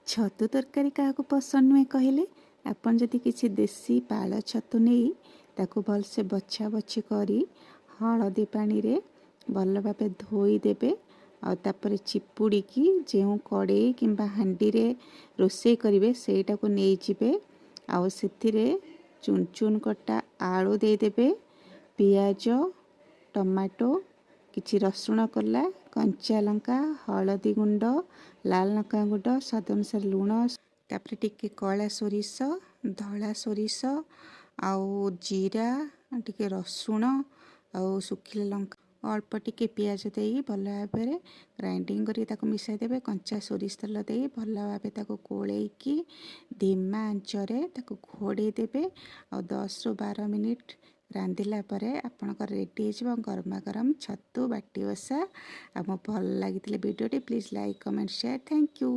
छतु तरकारी क्या पसंद नुहे कहले आपन जदि किसी देसी पाल छतु नहीं ताकू भलसे बछा बछी करी हलदी पानी रे भल भाव धोईदेवे आउे चिपुड़ी की जो कड़े किंबा हांडी रे रोषे करेंगे सेटा को नहीं जिबे आउ से चुन चुन कटा आलू देदेवे पियाज टमाटो किछि रसुण कला कंचा लंका हलदी गुंड लाल लंका गुंड स्वाद अनुसार लुण तापर टिके कला सोरिष धला सोरिष आउ जीरा टिके रसुण आउ सुखिला लंका अल्प टिके पियाज दे भल भाव ग्राइंडिंग करके मिसाई देबे कंचा सोरिष तेल दे भल भाव कोलैकी धीमा आंचरे घोड़े देबे आ 10 ରୁ 12 मिनिट रांधिला परे आपनकर रेडी हो गरमा गरम छतु बाटी बसा आ भल लगी वीडियोटी please like comment share thank you.